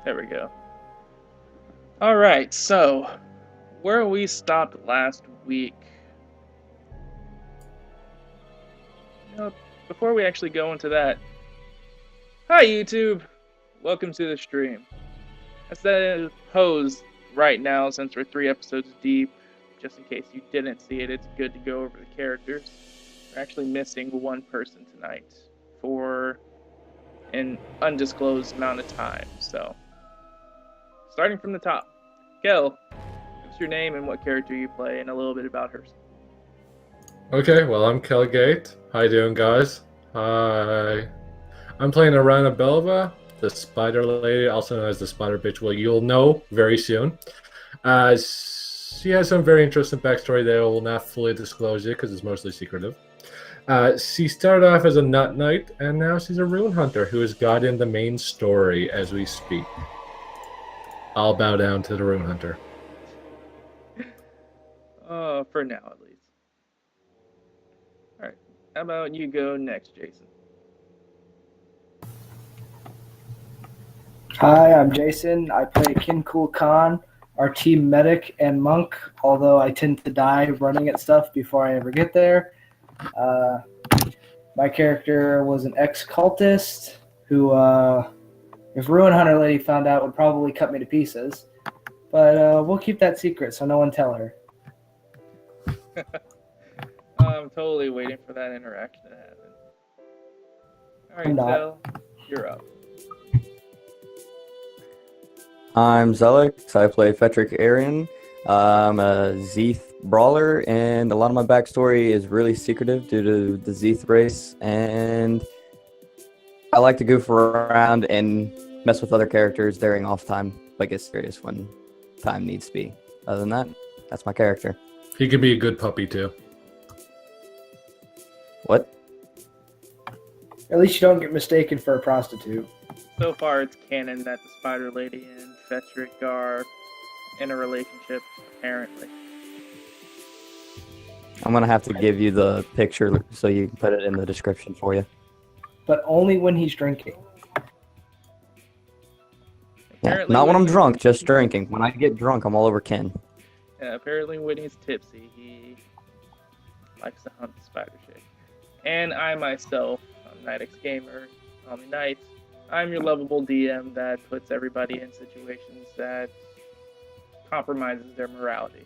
There we go. All right, so where we stopped last week. You know, before we actually go into that, hi YouTube, welcome to the stream. As that posed right now, since we're 3 episodes deep, just in case you didn't see it, it's good to go over the characters. We're actually missing one person tonight for an undisclosed amount of time. So, starting from the top, Kel, what's your name and what character you play, and a little bit about hers. Okay, well, I'm Kelgate. How you doing, guys? Hi. I'm playing Arana Belva, the Spider Lady, also known as the Spider Bitch. Well, you'll know very soon. She has some very interesting backstory that I will not fully disclose it because it's mostly secretive. She started off as a Nut Knight, and now she's a Rune Hunter who has got in the main story as we speak. I'll bow down to the Rune Hunter. For now at least. All right, how about you go next, Jason? Hi, I'm Jason. I play Kinkul Khan, our team medic and monk, although I tend to die running at stuff before I ever get there. My character was an ex-cultist who, if Ruin Hunter Lady found out, would probably cut me to pieces. But we'll keep that secret so no one tell her. I'm totally waiting for that interaction to happen. All right, I'm not. Zell, you're up. I'm Zelix. I play Fetric Arian. I'm a Zeeth brawler, and a lot of my backstory is really secretive due to the Zeeth race. And I like to goof around and mess with other characters during off time, but get serious when time needs to be. Other than that, that's my character. He can be a good puppy, too. What? At least you don't get mistaken for a prostitute. So far, it's canon that the Spider Lady and Fetric are in a relationship, apparently. I'm going to have to give you the picture so you can put it in the description for you. But only when he's drinking. Yeah, not when I'm drunk, just drinking. When I get drunk, I'm all over Ken. Yeah, apparently when he's tipsy, he likes to hunt the spider chick. And I myself, I'm Nightix Gamer, on the night, I'm your lovable DM that puts everybody in situations that compromises their morality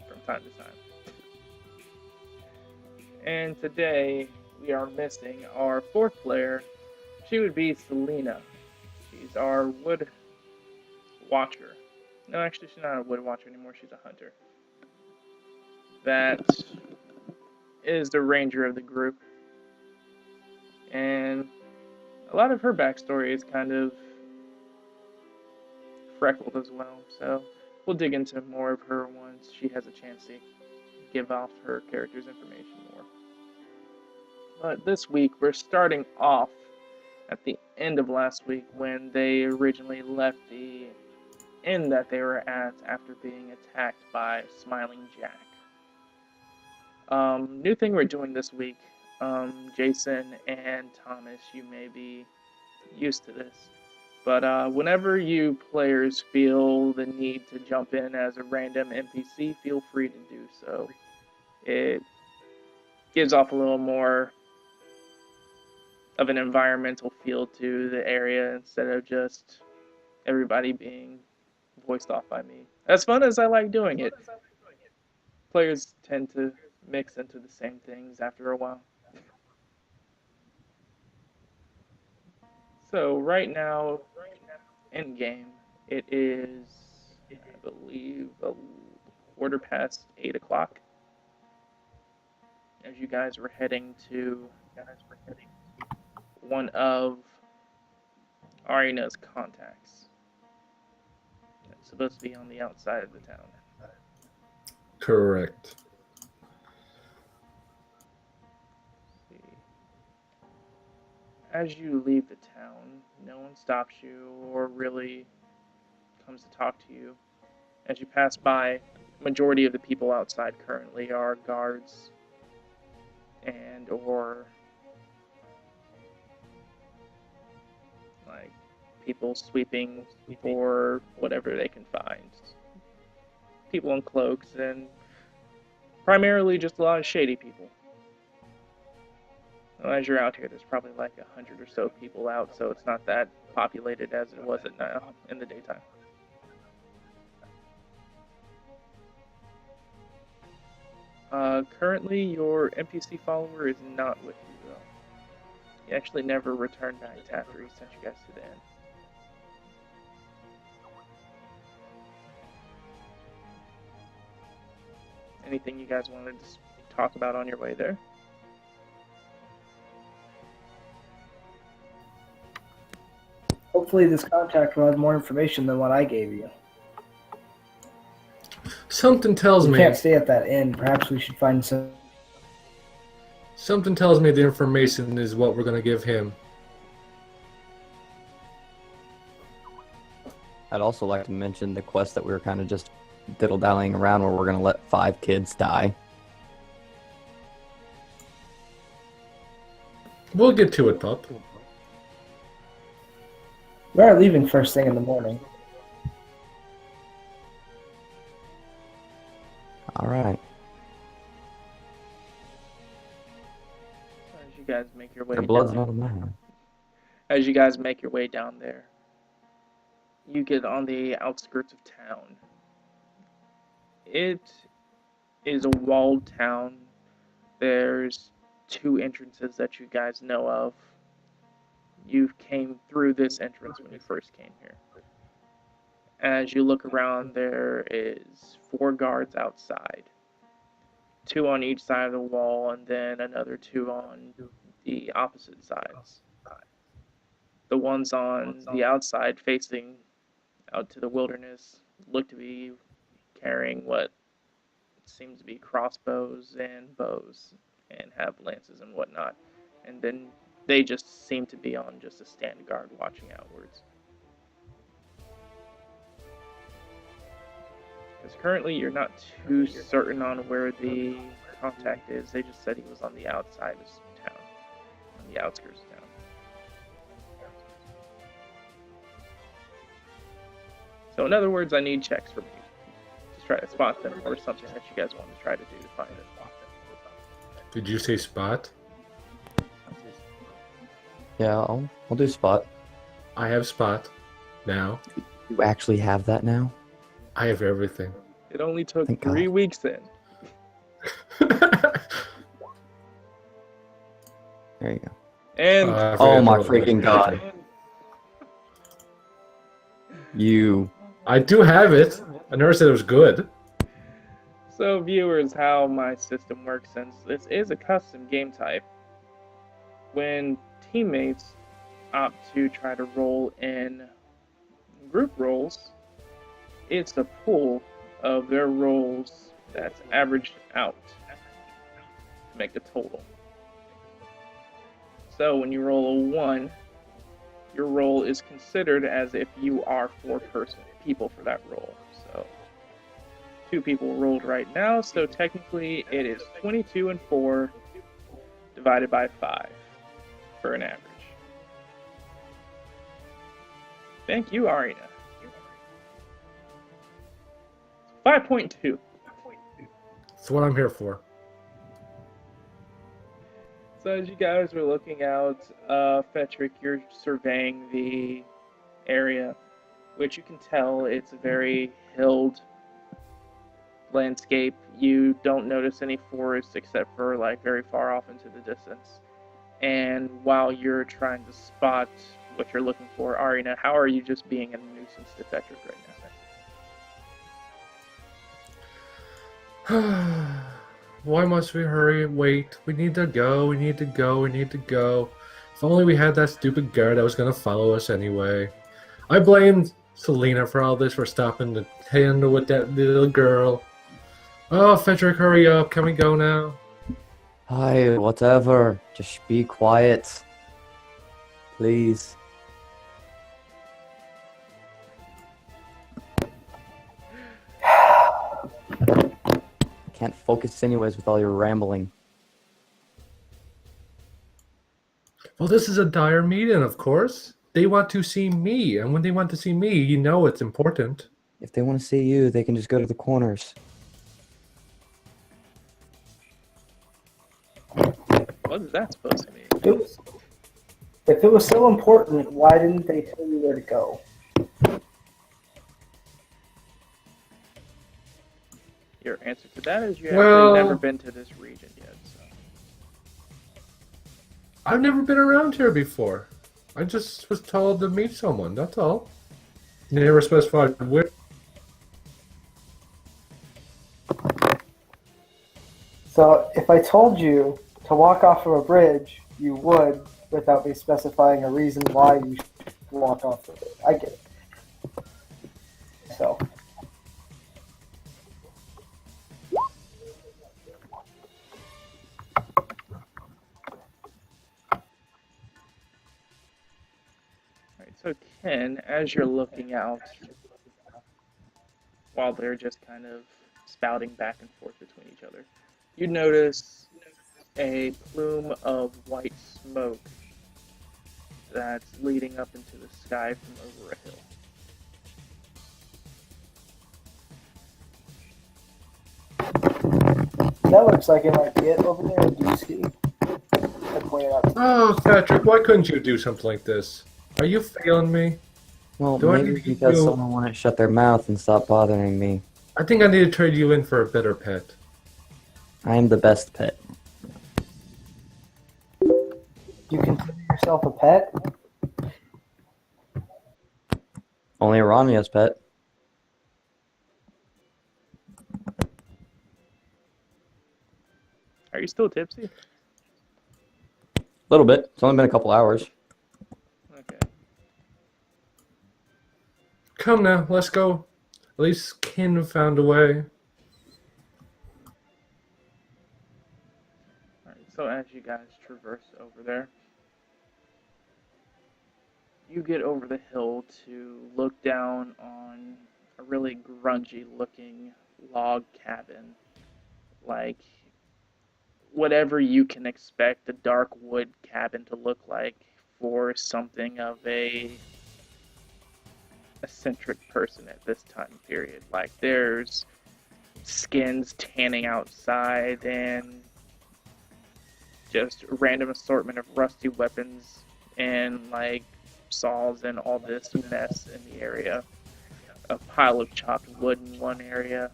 from time to time. And today, we are missing our fourth player. She would be Selena. She's our wood watcher. No, actually, she's not a wood watcher anymore. She's a hunter. That is the ranger of the group. And a lot of her backstory is kind of freckled as well. So we'll dig into more of her once she has a chance to give off her character's information more. But this week, we're starting off at the end of last week when they originally left the inn that they were at after being attacked by Smiling Jack. New thing we're doing this week, Jason and Thomas, you may be used to this, but whenever you players feel the need to jump in as a random NPC, feel free to do so. It gives off a little more of an environmental feel to the area instead of just everybody being voiced off by me. As fun as I like doing it, players tend to mix into the same things after a while. So right now, in game, it is, I believe, a quarter past 8 o'clock. As you guys were heading to one of Arina's contacts. It's supposed to be on the outside of the town. Correct. As you leave the town, no one stops you or really comes to talk to you. As you pass by, majority of the people outside currently are guards and or like people sweeping for whatever they can find. People in cloaks, and primarily just a lot of shady people. Well, as you're out here, there's probably like 100 or so people out, so it's not that populated as it was at now in the daytime. Currently, your NPC follower is not with you, though. He actually never returned back after he sent you guys to the inn. Anything you guys wanted to talk about on your way there? Hopefully, this contact will have more information than what I gave you. Something tells We me. can't stay at that inn. Perhaps we should find some. Something tells me the information is what we're going to give him. I'd also like to mention the quest that we were kind of just diddle-dallying around where we're going to let 5 kids die. We'll get to it, pup. We are leaving first thing in the morning. All right. As you guys make your way Their blood's down, not a matter. as you guys make your way down there, you get on the outskirts of town. It is a walled town. There's 2 entrances that you guys know of. You came through this entrance when you first came here. As you look around, there is 4 guards outside. 2 on each side of the wall, and then another 2 on the opposite sides. The ones on the outside facing out to the wilderness look to be carrying what seems to be crossbows and bows and have lances and whatnot. And then they just seem to be on just a stand guard watching outwards. Because currently you're not too certain on where the contact is. They just said he was on the outside of town, on the outskirts of town. So in other words, I need checks from you to try to spot them, or something that you guys want to try to do to find them. Did you say spot? Yeah, I'll do spot. I have spot. Now. You actually have that now? I have everything. It only took Thank 3 God. weeks in. There you go. And I Oh forgot my about freaking that. God. You. I do have it. I never said it was good. so, viewers, how my system works, since this is a custom game type, when teammates opt to try to roll in group rolls, it's a pool of their rolls that's averaged out to make a total. So when you roll a 1, your roll is considered as if you are 4 people for that roll. So 2 people rolled right now, so technically it is 22 and 4 divided by 5 for an average. Thank you, Arena. 5.2. That's what I'm here for. So as you guys were looking out, Fetrick, you're surveying the area, which you can tell it's a very hilled landscape. You don't notice any forest except for like very far off into the distance. And while you're trying to spot what you're looking for, Arena, how are you just being a nuisance to Fetrick right now? Why must we hurry? Wait. We need to go. We need to go. We need to go. If only we had that stupid guard that was going to follow us anyway. I blame Selena for all this, for stopping to handle with that little girl. Oh, Frederick, hurry up. Can we go now? Hi, whatever. Just be quiet. Please. Can't focus anyways with all your rambling. Well, this is a dire meeting, of course. they want to see me, and when they want to see me, you know it's important. If they want to see you, they can just go to the corners. What is that supposed to mean? If it was so important, why didn't they tell you where to go? Your answer to that is you Well- actually never been to this region yet. So. I've never been around here before. I just was told to meet someone, that's all. They never specified where. So if I told you to walk off of a bridge, you would, without me specifying a reason why you should walk off of it. I get it. So. Alright, so Ken, as you're looking out, while they're just kind of spouting back and forth between each other, you notice a plume of white smoke that's leading up into the sky from over a hill. That looks like it might be it over there. Do you see? I pointed out. Oh, Patrick, why couldn't you do something like this? Are you failing me? Well, Do I maybe need to because do- someone wouldn't shut their mouth and stop bothering me. I think I need to trade you in for a better pet. I am the best pet. You consider yourself a pet? Only Arania's pet. Are you still tipsy? A little bit. It's only been a couple hours. Okay. Come now, let's go. At least Ken found a way. Alright, so as you guys traverse over there, you get over the hill to look down on a really grungy looking log cabin. Like whatever you can expect a dark wood cabin to look like for something of a eccentric person at this time period. Like there's skins tanning outside and just a random assortment of rusty weapons and like saws and all this mess in the area. A pile of chopped wood in one area.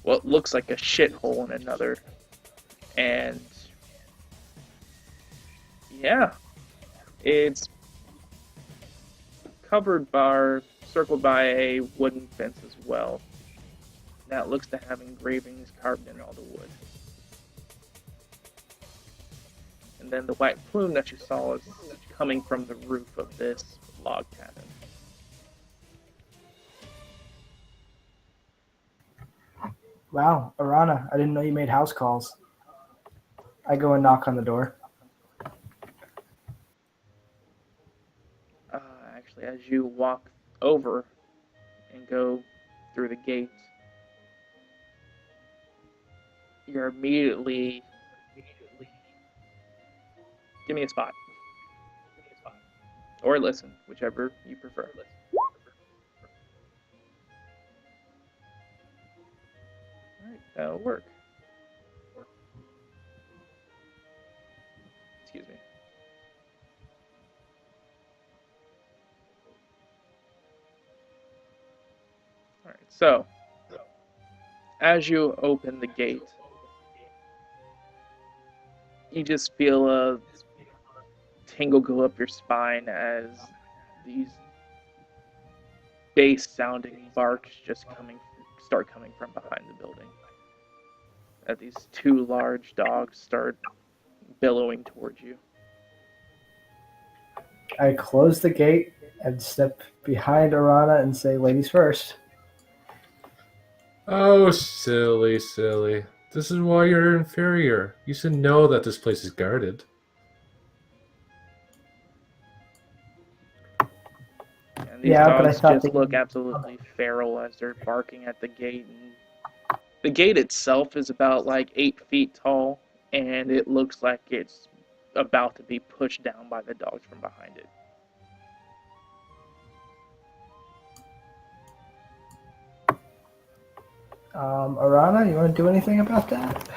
What looks like a shithole in another. And yeah, it's circled by a wooden fence as well. That looks to have engravings carved in all the wood. And then the white plume that you saw is coming from the roof of this log cabin. Wow, Arana, I didn't know you made house calls. I go and knock on the door. Actually, as you walk over and go through the gate, you're immediately... Give me a spot. Or listen, whichever you prefer. Alright, that'll work. Excuse me. Alright, so as you open the gate, you just feel a tingle go up your spine as these bass sounding barks just start coming from behind the building. As these two large dogs start bellowing towards you. I close the gate and step behind Arana and say, ladies first. Oh, silly, silly. This is why you're inferior. You should know that this place is guarded. And these Yeah, but I dogs thought just they- look absolutely feral as they're barking at the gate. And the gate itself is about like 8 feet tall, and it looks like it's about to be pushed down by the dogs from behind it. Arana, you want to do anything about that?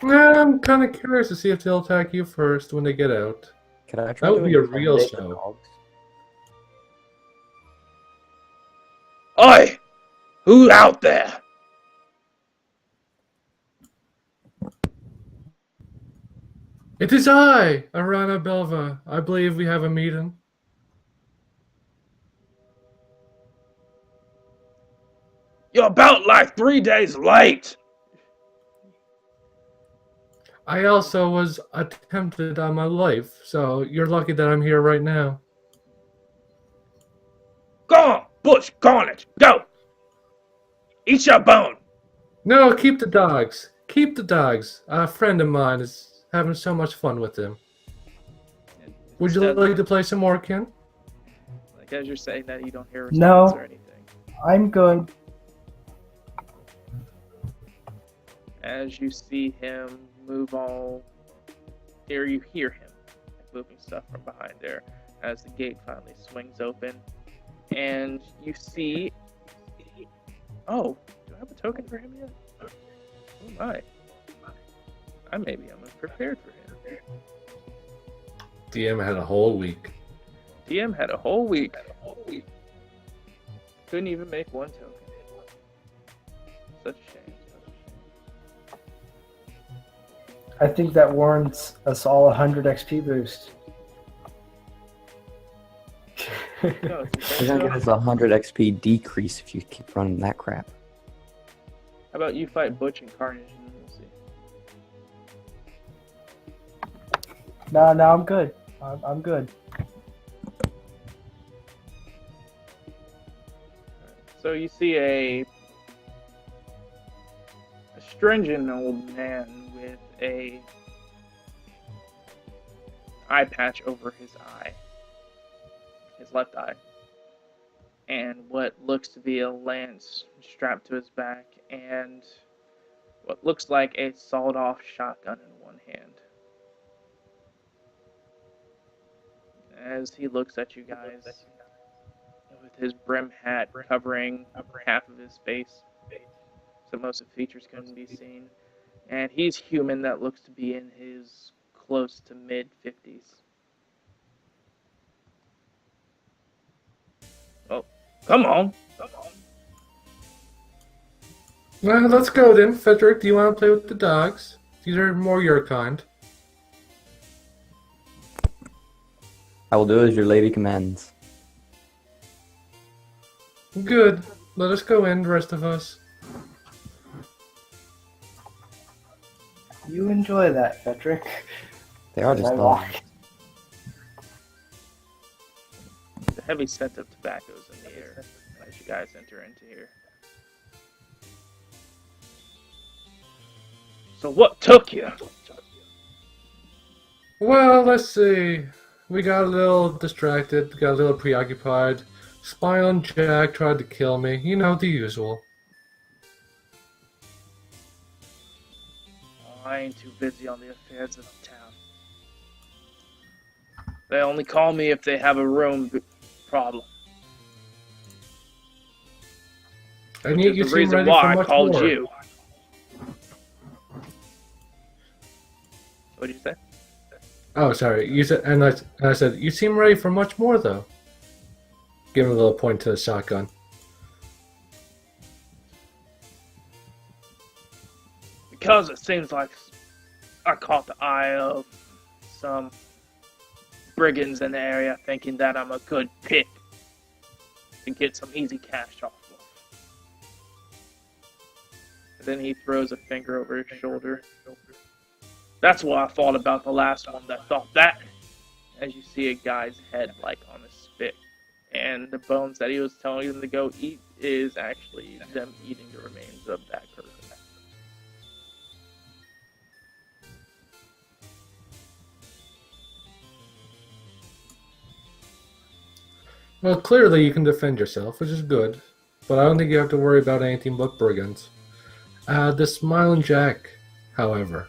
I'm kind of curious to see if they'll attack you first when they get out. Could I try That would to be a real intimidate the show. dogs? Oi! Who out there? It is I, Arana Belva. I believe we have a meeting. You're about like 3 days late. I also was attempted on my life, so you're lucky that I'm here right now. Go on, Bush, go on it. Go. Eat your bone. No, keep the dogs. Keep the dogs. A friend of mine is having so much fun with them. Would you like to play some more, Ken? Like as you're saying that, you don't hear a No. response or anything. I'm good. As you see him move all, or you hear him moving stuff from behind there as the gate finally swings open, and you see. Oh, do I have a token for him yet? Oh my! Maybe I'm unprepared for him. DM had a whole week. DM had a whole week. Couldn't even make one token. Such a shame. I think that warrants us all 100 XP boost. No, if you You're think gonna so, get us 100 XP decrease if you keep running that crap. how about you fight Butch and Carnage and then we'll see. No, I'm good. I'm good. So you see a stringent old man with a eye patch over his eye, his left eye, and what looks to be a lance strapped to his back, and what looks like a sawed-off shotgun in one hand. As he looks at you guys, with his brim hat covering half of his face, so most of the features couldn't be seen. And he's human that looks to be in his close to mid-50s. Oh, come on. Well, let's go then. Frederick, do you want to play with the dogs? These are more your kind. I will do as your lady commands. Good. Let us go in, the rest of us. You enjoy that, Frederick. They are As just I dogs. walk. The heavy scent of tobacco is in the air as you guys enter into here. So what took you? Well, let's see. We got a little distracted, got a little preoccupied. Spinal Jack tried to kill me. You know, the usual. Oh, I ain't too busy on the affairs of the town. They only call me if they have a room problem. And Which yet is you the seem reason ready why for I much called more. you. What did you say? Oh, sorry. You said, and I said, you seem ready for much more, though. Give him a little point to the shotgun. Because it seems like I caught the eye of some brigands in the area thinking that I'm a good pick to get some easy cash off of. And then he throws a finger over his shoulder. That's what I thought about the last one that thought that. As you see a guy's head like on a spit. And the bones that he was telling them to go eat is actually them eating the remains of that person. Well, clearly you can defend yourself, which is good. But I don't think you have to worry about anything but brigands. The Smiling Jack, however,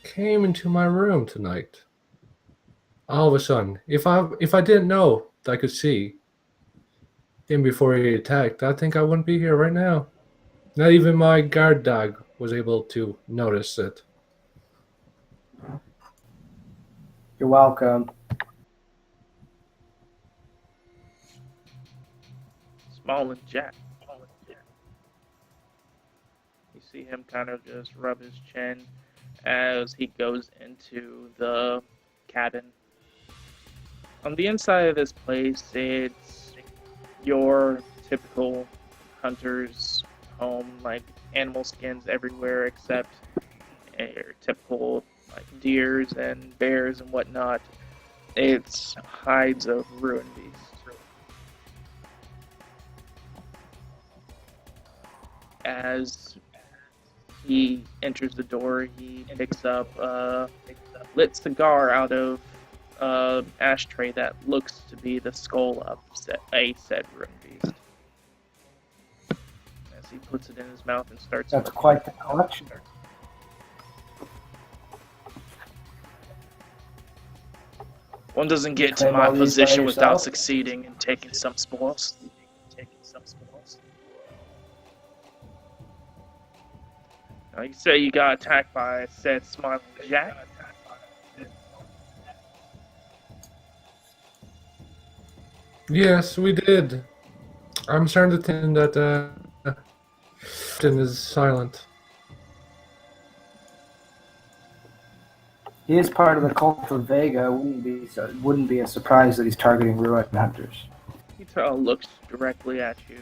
came into my room tonight. All of a sudden, if I didn't know that I could see him before he attacked, I think I wouldn't be here right now. Not even my guard dog was able to notice it. You're welcome. Small and Jack. You see him kind of just rub his chin as he goes into the cabin. On the inside of this place, it's your typical hunter's home, like animal skins everywhere except your typical like deers and bears and whatnot. It's hides of ruined beasts. As he enters the door, he picks up a lit cigar out of an ashtray that looks to be the skull of a said ruined beast. As he puts it in his mouth and starts. That's quite the collection. One doesn't get to Claim my all these by position without yourself? succeeding in taking some spoils. Now you say you got attacked by said Smiling Jack. Yes, we did. I'm starting to think that Captain is silent. He is part of the cult of Vega. Wouldn't be a surprise that he's targeting ruin hunters. He looks directly at you.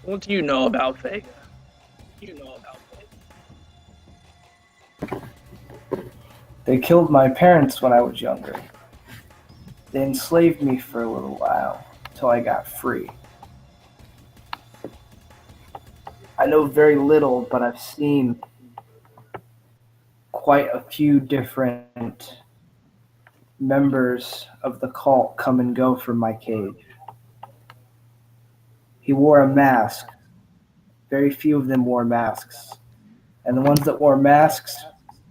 What do you know about Vega? They killed my parents when I was younger. They enslaved me for a little while until I got free. I know very little, but I've seen quite a few different members of the cult come and go from my cage. He wore a mask. Very few of them wore masks. And the ones that wore masks,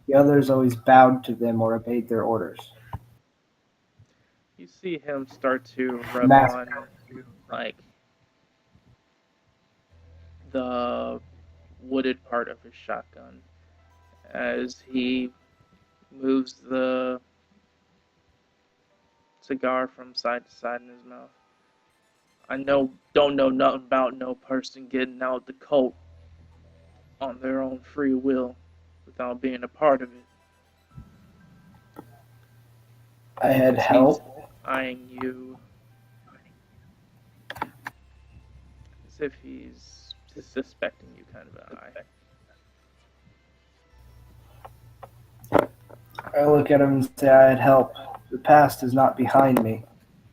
the others always bowed to them or obeyed their orders. You see him start to rub Mask. on, like, the wooded part of his shotgun as he moves the cigar from side to side in his mouth. I don't know nothing about no person getting out the cult on their own free will without being a part of it. I had help. Eyeing you as if he's suspecting you kind of an eye. I look at him and say I had help. The past is not behind me.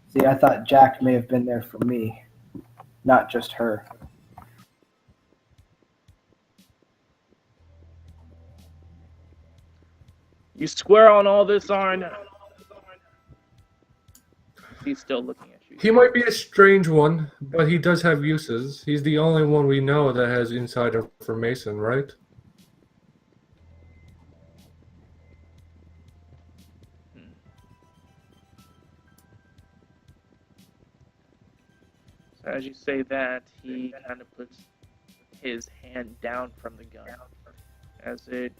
See, I thought Jack may have been there for me, not just her. You square on all this, Arn? He's still looking at you. He might be a strange one, but he does have uses. He's the only one we know that has inside information, right? So as you say that, he kind of puts his hand down from the gun as it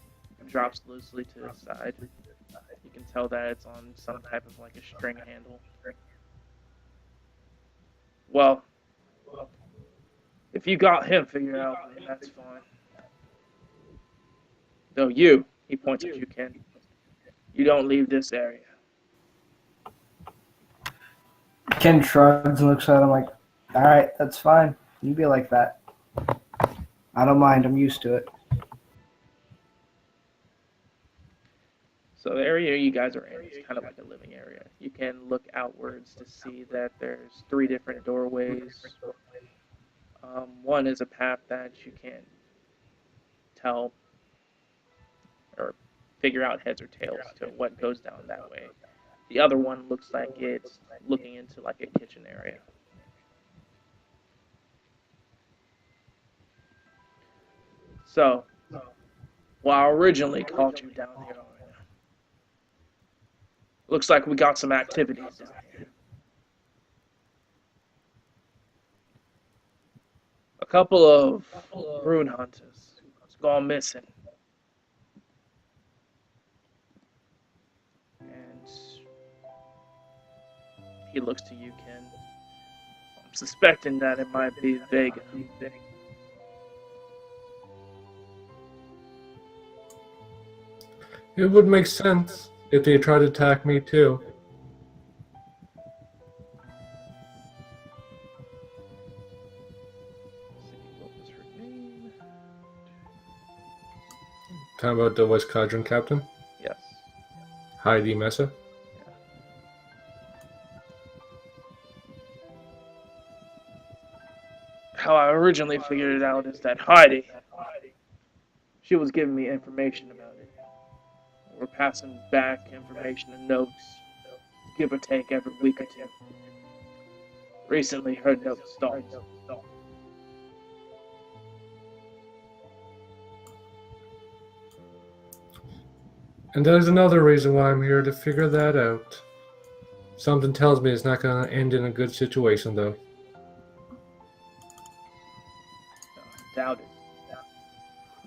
drops loosely to the side. You can tell that it's on some type of like a string handle. Well, if you got him figured out, then that's fine. Though you, he points at you, Ken, you don't leave this area. Ken shrugs and looks at him like, all right, that's fine. You be like that. I don't mind. I'm used to it. So the area you guys are in is kind of like a living area. You can look outwards to see that there's 3 different doorways. One is a path that you can't tell or figure out heads or tails to what goes down that way. The other one looks like it's looking into like a kitchen area. So, well, I originally called you down here. Looks like we got some activities down here. couple of rune hunters has gone missing. And he looks to you, Ken. I'm suspecting that it might be Vega. It would make sense if they tried to attack me too. Let's see, what was her name? Talking about the West Quadrant captain, Yes. Heidi Mesa. How I originally figured it out is that Heidi, she was giving me information about it. We're passing back information and notes, give or take, every week or two. Recently, her notes stopped. And there's another reason why I'm here to figure that out. Something tells me it's not going to end in a good situation, though. I doubt it.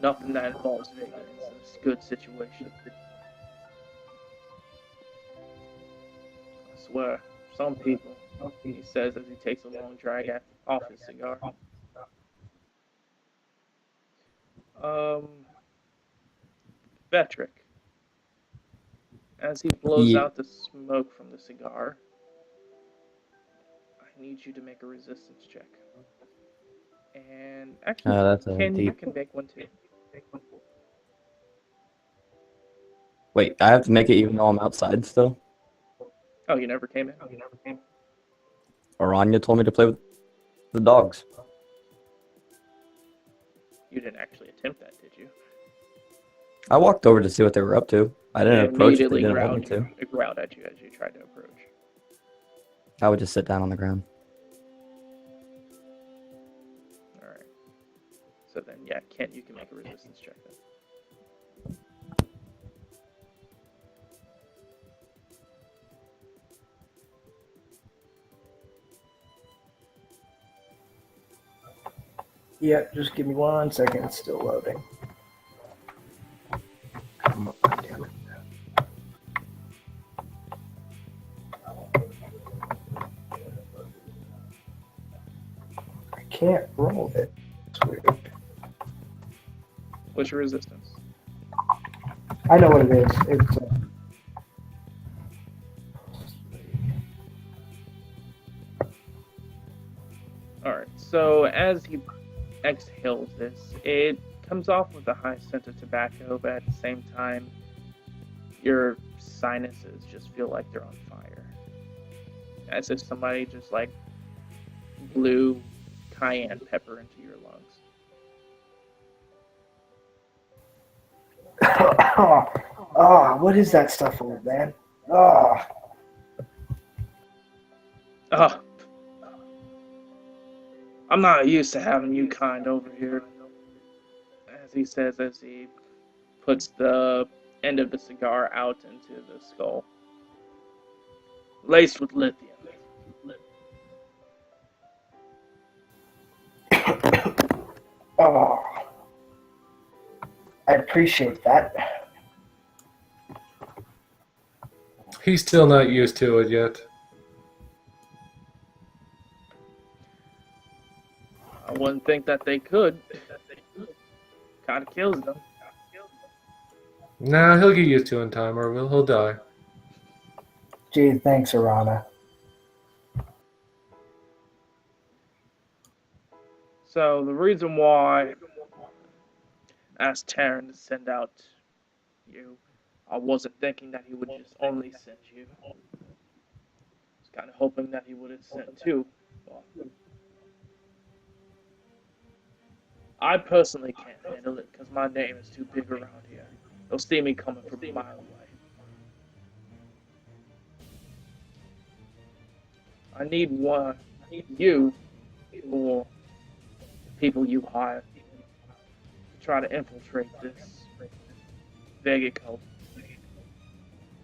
Nothing that involves Vega is a good situation. I swear, some people, he says as he takes a long drag off his cigar. Vetric. As he blows Yeah. out the smoke from the cigar, I need you to make a resistance check. And actually, That's a Ken, you deep. can make one too. Wait, I have to make it even though I'm outside still? Oh, you never came in? Aranya told me to play with the dogs. You didn't actually attempt that, did you? I walked over to see what they were up to. I didn't They approach if they immediately didn't want me to. growled at you as you tried to approach. I would just sit down on the ground. Alright. So then, yeah, Ken, you can make a resistance check then. Yep, just give me 1 second. It's still loading. Come on, damn it. I can't roll it. It's weird. What's your resistance? I know what it is. It's Alright, so as he exhales this, it comes off with a high scent of tobacco, but at the same time, your sinuses just feel like they're on fire. As if somebody just like blew cayenne pepper into your lungs. oh, what is that stuff, old man? Oh, Ugh. I'm not used to having you kind over here. As he says as he puts the end of the cigar out into the skull. Laced with lithium. oh. I appreciate that. He's still not used to it yet. I wouldn't think that they could. Kinda kills them. Nah, he'll get used to it in time, or he'll die. Gee, thanks, Arana. So the reason why I asked Taryn to send out you, I wasn't thinking that he would just only send you. I was kind of hoping that he would have sent two. Well, I personally can't handle it because my name is too big around here. They'll see me coming from a mile away. I need one, you, or the people you hire to try to infiltrate this Vega cult.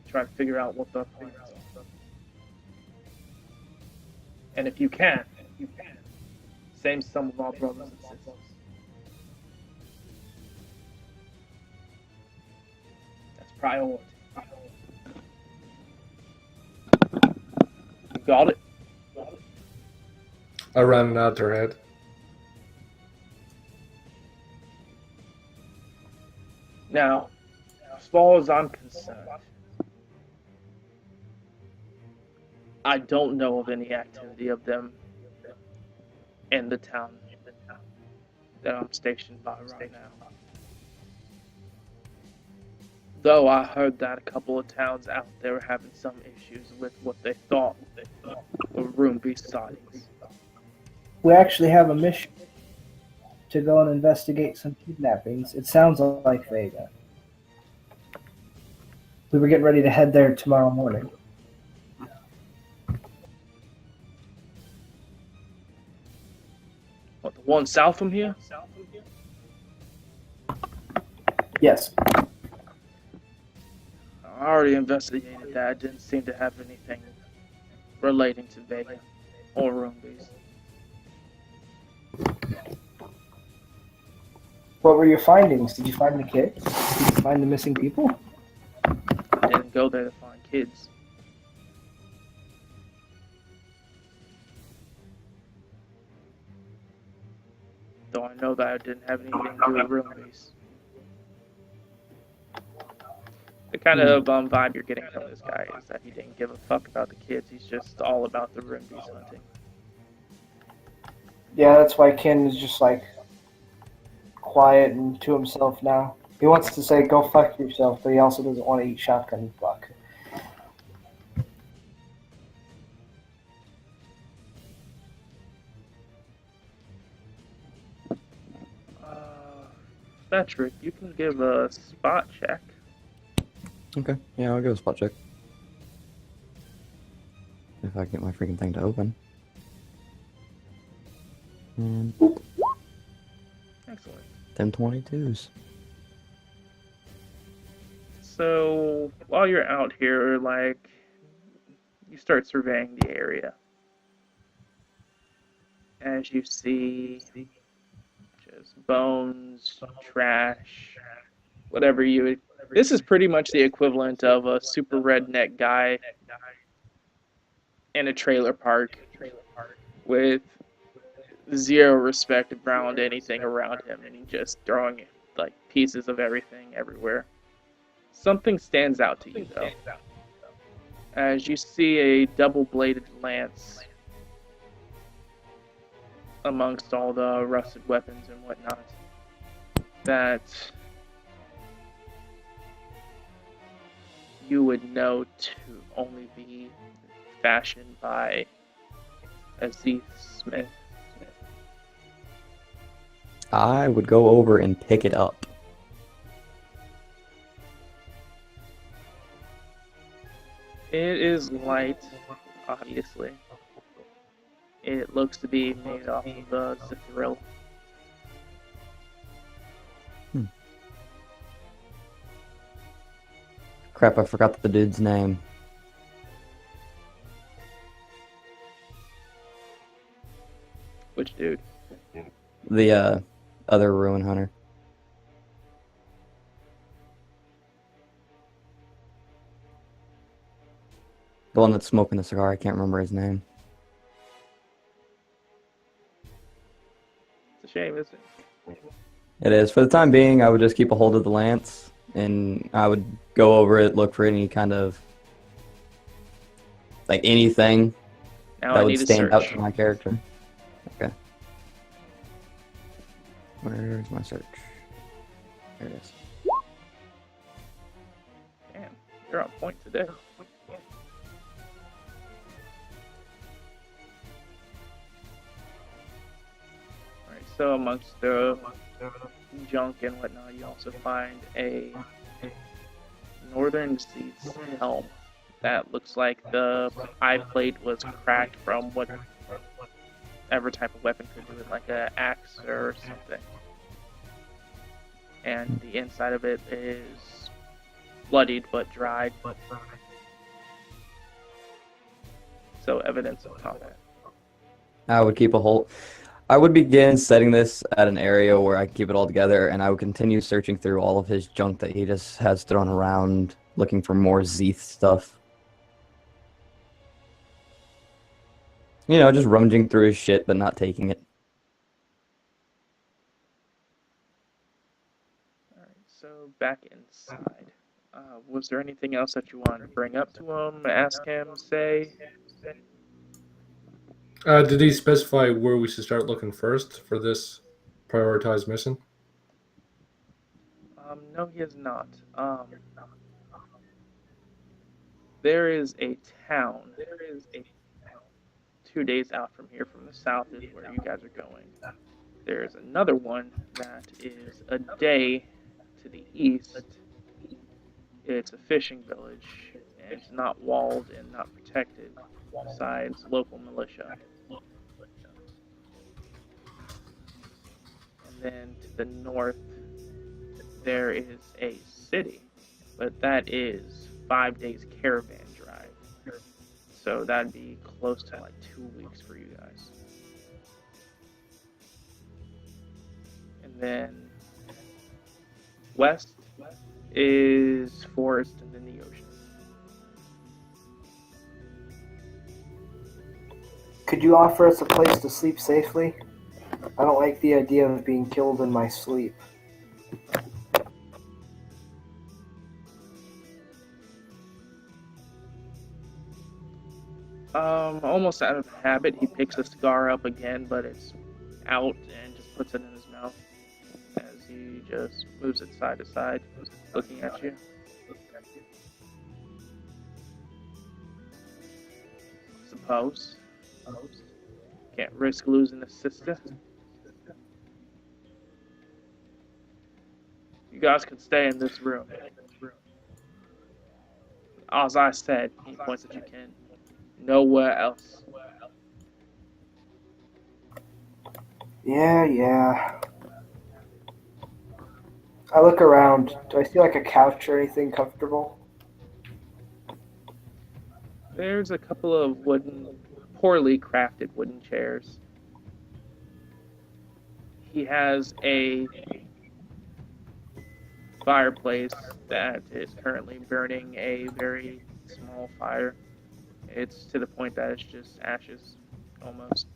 Try to figure out what their plans are. And if you can, same sum of our brothers and sisters. That's priority. You got it? I ran nod her head. Now, as far as I'm concerned, I don't know of any activity of them in the town that I'm stationed by right now. Though I heard that a couple of towns out there were having some issues with what they thought were room beast sightings. We actually have a mission to go and investigate some kidnappings. It sounds like Vega. We were getting ready to head there tomorrow morning. What, the one south from here? Yes. I already investigated that. It didn't seem to have anything relating to Vega or room beast. What were your findings? Did you find the kids? Did you find the missing people? I didn't go there to find kids. Though I know that it didn't have anything to do with room beast. The kind of vibe you're getting from this guy is that he didn't give a fuck about the kids. He's just all about the room beast hunting. Yeah, that's why Ken is just like quiet and to himself now. He wants to say, go fuck yourself, but he also doesn't want to eat shotgun fuck. Patrick, you can give a spot check. Okay, yeah, I'll give a spot check. If I can get my freaking thing to open. And boop. Excellent. Them 22s. So, while you're out here, like, you start surveying the area. As you see just bones, trash, whatever you would. This is pretty much the equivalent of a super redneck guy in a trailer park with zero respect around anything around him, and he just throwing like pieces of everything everywhere. Something stands out to you though, as you see a double-bladed lance amongst all the rusted weapons and whatnot that you would know to only be fashioned by a Zeeth Smith. I would go over and pick it up. It is light, obviously. It looks to be made off of the Zithrill. Crap, I forgot the dude's name. Which dude? The other ruin hunter. The one that's smoking the cigar, I can't remember his name. It's a shame, isn't it? It is. For the time being, I would just keep a hold of the lance, and I would go over it, look for any kind of, like, anything Now that I would need to stand out search. to my character. Okay. Where's my search? There it is. Damn, you're on point today. Alright, so amongst the junk and whatnot, you also find a Northern Seats helm that looks like the eye plate was cracked from whatever type of weapon could do it, like an axe or something. And the inside of it is bloodied but dried. So evidence of combat. I would keep a hold. I would begin setting this at an area where I can keep it all together, and I would continue searching through all of his junk that he just has thrown around, looking for more Zeeth stuff. You know, just rummaging through his shit, but not taking it. All right, so back inside. Was there anything else that you wanted to bring up to him, ask him, say? Did he specify where we should start looking first for this prioritized mission? No, he has not. There is a town 2 days out from here, from the south, is where you guys are going. There's another one that is a day to the east. It's a fishing village, and it's not walled and not protected, besides local militia. And then to the north, there is a city, but that is 5 days caravan drive. So that'd be close to like 2 weeks for you guys. And then west is forest and then the ocean. Could you offer us a place to sleep safely? I don't like the idea of being killed in my sleep. Almost out of habit, he picks a cigar up again, but it's out and just puts it in his mouth as he just moves it side to side, looking at you. Suppose. Can't risk losing a sister. You guys can stay in this room. As I said, he points at you, Ken. Nowhere else. Yeah. I look around. Do I see like a couch or anything comfortable? There's a couple of poorly crafted wooden chairs. He has a fireplace that is currently burning a very small fire. It's to the point that it's just ashes, almost.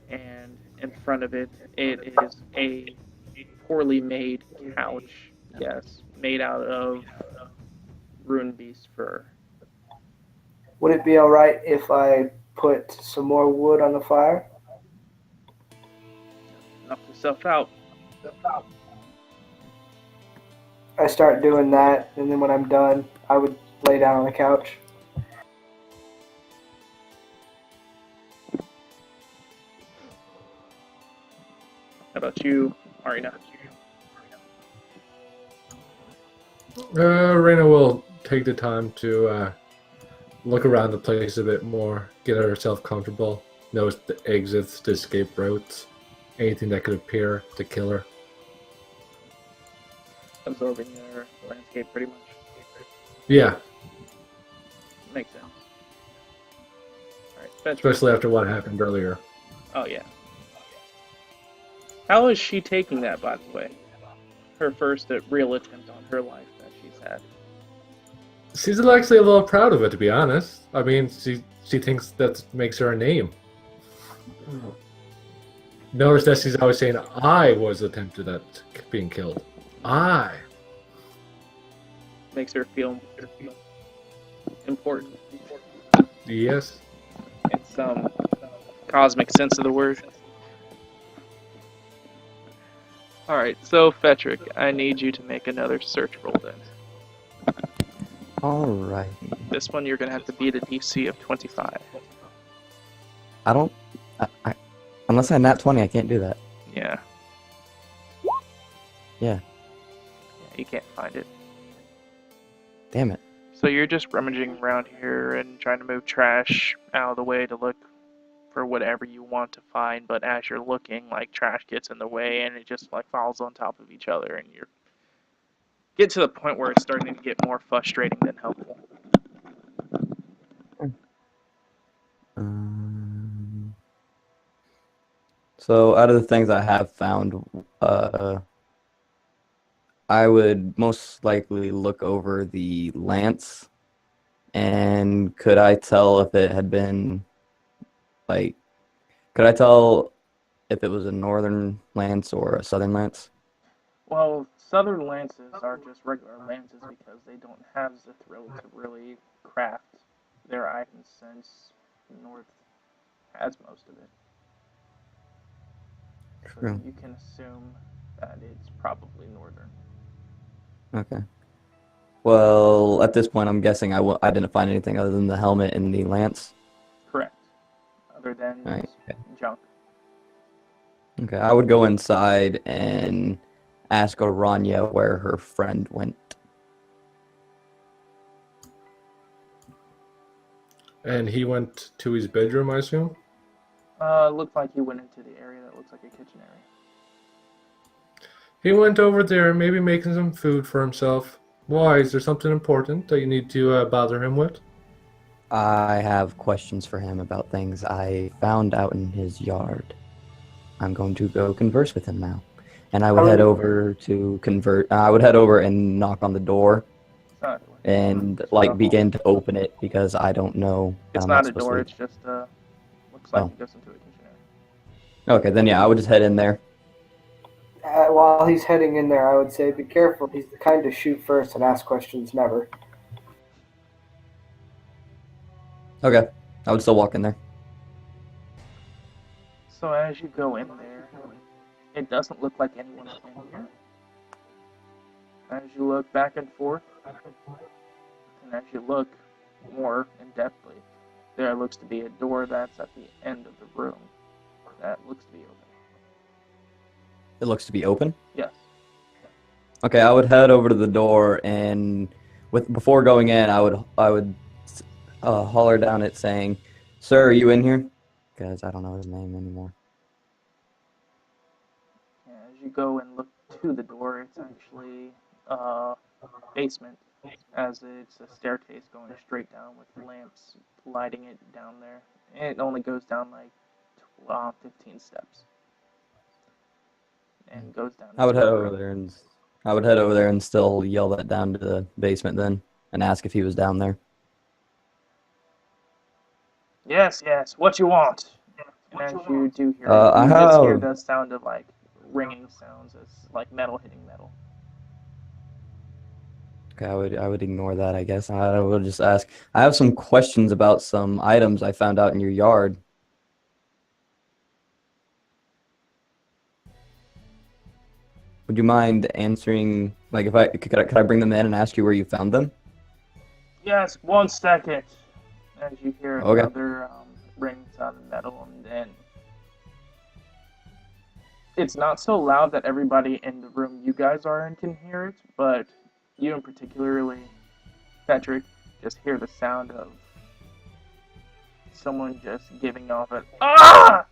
And in front of it, it is a poorly made couch. Yes, made out of rune beast fur. Would it be alright if I put some more wood on the fire? Knock yourself out. I start doing that, and then when I'm done, I would lay down on the couch. How about you, Marina? Reyna will take the time to look around the place a bit more, get herself comfortable, notice the exits, the escape routes, anything that could appear to kill her. Absorbing your landscape pretty much. Yeah, Makes sense. Alright, Fetch. especially after what happened earlier. Oh, yeah. How is she taking that, by the way? Her first real attempt on her life that she's had. She's actually a little proud of it, to be honest. I mean, she thinks that makes her a name. Notice that she's always saying, I was attempted at being killed. I. Makes her feel important Yes. in some cosmic sense of the word. Alright, so Fetrick, I need you to make another search roll then. Alright. This one you're gonna have to beat a DC of 25. I don't... unless I nat 20, I can't do that. Yeah. Yeah. You can't find it. Damn it. So you're just rummaging around here and trying to move trash out of the way to look for whatever you want to find, but as you're looking, like, trash gets in the way and it just like falls on top of each other, and you're get to the point where it's starting to get more frustrating than helpful. Um, So out of the things I have found, I would most likely look over the lance, and could I tell if it had been like, could I tell if it was a northern lance or a southern lance? Well, southern lances are just regular lances because they don't have Zithro to really craft their items since North has most of it. So True. you can assume that it's probably northern. Okay. Well, at this point, I'm guessing I didn't find anything other than the helmet and the lance. Correct. Other than All right. junk. Okay. I would go inside and ask Orania where her friend went. And he went to his bedroom, I assume? Looked like he went into the area that looks like a kitchen area. He went over there, maybe making some food for himself. Why? Is there something important that you need to bother him with? I have questions for him about things I found out in his yard. I'm going to go converse with him now. And I would head over to I would head over and knock on the door It's not a door. and Just like a hole. begin to open it because I don't know. It's I'm not a supposed door. to. It's just looks like Oh. it goes into a kitchen area. Okay, then yeah, I would just head in there. While he's heading in there, I would say be careful. He's the kind to shoot first and ask questions never. Okay, I would still walk in there. So as you go in there, it doesn't look like anyone is in here. As you look back and forth, and as you look more in depthly, there looks to be a door that's at the end of the room that looks to be open. It looks to be open. Yes. Okay, I would head over to the door and before going in, I would holler down it saying, "Sir, are you in here?" Because I don't know his name anymore. As you go and look to the door, it's actually a basement, as it's a staircase going straight down with lamps lighting it down there. It only goes down like 15 steps. And goes down. I would head over there and still yell that down to the basement then and ask if he was down there. Yes, yes. What you want? And as you do hear, I you just hear have. the sound of like ringing sounds, as like metal hitting metal. Okay, I would ignore that, I guess. I would just ask. I have some questions about some items I found out in your yard. Would you mind answering? Like, if could I bring them in and ask you where you found them? Yes, 1 second. As you hear Okay. another ring sound of metal, and then it's not so loud that everybody in the room you guys are in can hear it, but you and particularly Patrick just hear the sound of someone just giving off an ah!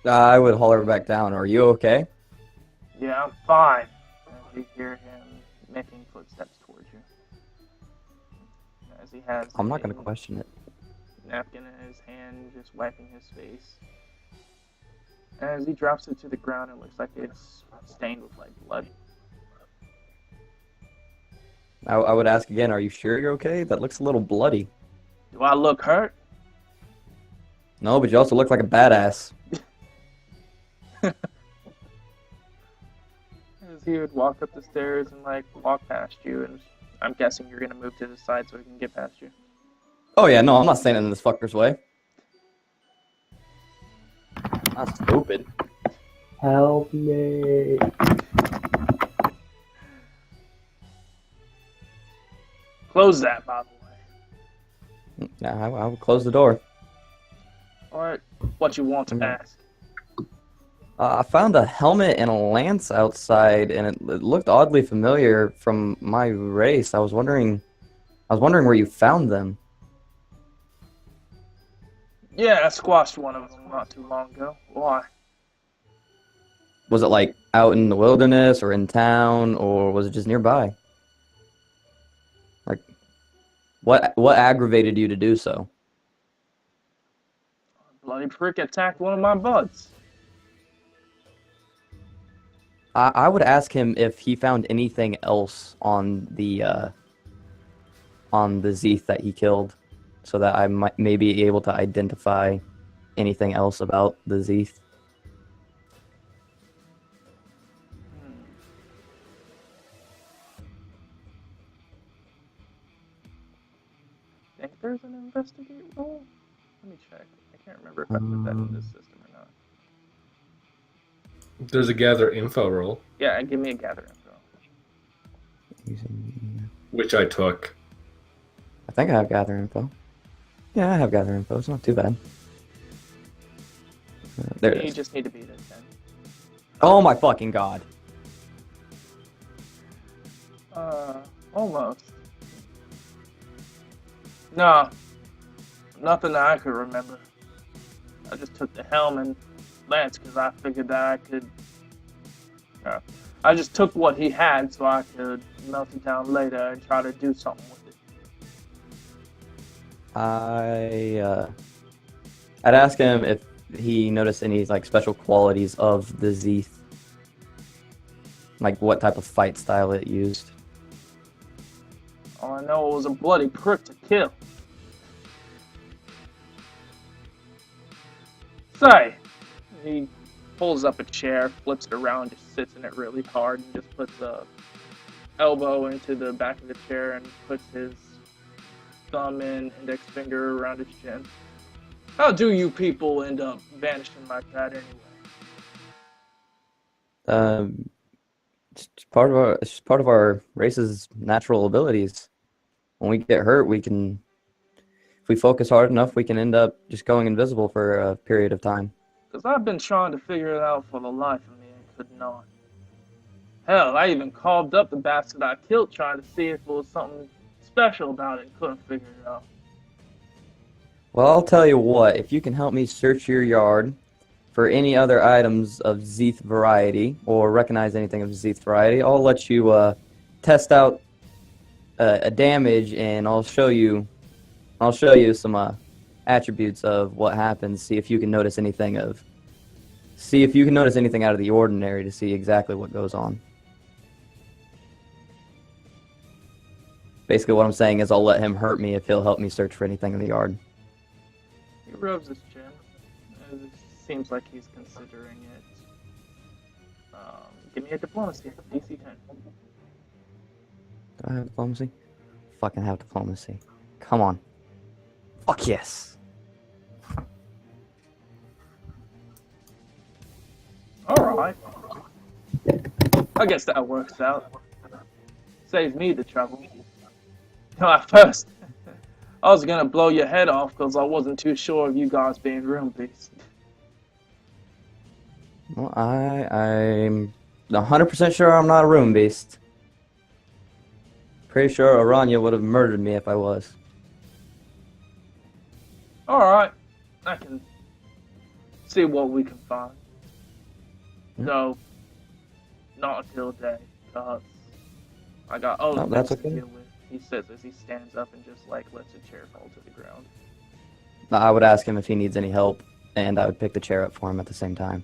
I would holler back down. Are you okay? Yeah, I'm fine. As you hear him making footsteps towards you. As he has I'm not a gonna question it. napkin in his hand, just wiping his face. As he drops it to the ground, it looks like it's stained with like blood. I would ask again. Are you sure you're okay? That looks a little bloody. Do I look hurt? No, but you also look like a badass. As he would walk up the stairs and like walk past you, and I'm guessing you're gonna move to the side so he can get past you. Oh yeah, no, I'm not standing in this fucker's way. Not stupid. Help me. Close that, by the way. Yeah, I would close the door. Alright, what you want to Okay. ask? I found a helmet and a lance outside, and it looked oddly familiar from my race. I was wondering where you found them. Yeah, I squashed one of them not too long ago. Why? Was it like out in the wilderness or in town, or was it just nearby? Like, what aggravated you to do so? I Bloody prick attacked one of my buds. I would ask him if he found anything else on the Zeeth that he killed, so that I may be able to identify anything else about the Zeeth. Think there's an investigate roll? Let me check. I can't remember if I put that in this system or not. There's a gather info roll, Yeah, give me a gather info. which I took. I think I have gather info. Yeah, I have gather info. It's not too bad. There it You is. just need to beat it 10. Oh my fucking god. Almost. No. Nothing that I could remember. I just took the helm and lance because I figured that I could... I just took what he had so I could melt it down later and try to do something with it. I'd ask him if he noticed any like special qualities of the Zeeth. Like what type of fight style it used. All I know, it was a bloody prick to kill. Say, he pulls up a chair, flips it around, just sits in it really hard, and just puts a elbow into the back of the chair and puts his thumb and index finger around his chin. How do you people end up vanishing like that anyway? It's part of our race's natural abilities. When we get hurt, we can, if we focus hard enough, we can end up just going invisible for a period of time. Because I've been trying to figure it out for the life of me and could not. Hell, I even carved up the bastard I killed trying to see if there was something special about it and couldn't figure it out. Well, I'll tell you what, if you can help me search your yard for any other items of Zeeth variety, or recognize anything of Zeeth variety, I'll let you test out a damage, and I'll show you some attributes of what happens. See if you can notice anything out of the ordinary to see exactly what goes on. Basically, what I'm saying is I'll let him hurt me if he'll help me search for anything in the yard. He rubs his chin. It seems like he's considering it. Give me a diplomacy, DC 10. Do I have diplomacy? Fucking have diplomacy. Come on. Fuck yes. Alright. I guess that works out. Saves me the trouble. No, at first, I was gonna blow your head off because I wasn't too sure of you guys being room beasts. Well, I'm 100% sure I'm not a room beast. Pretty sure Aranya would have murdered me if I was. Alright, I can see what we can find. No, not until day, because I got other things that's to okay. deal with. He says as he stands up and just like lets a chair fall to the ground. I would ask him if he needs any help, and I would pick the chair up for him at the same time.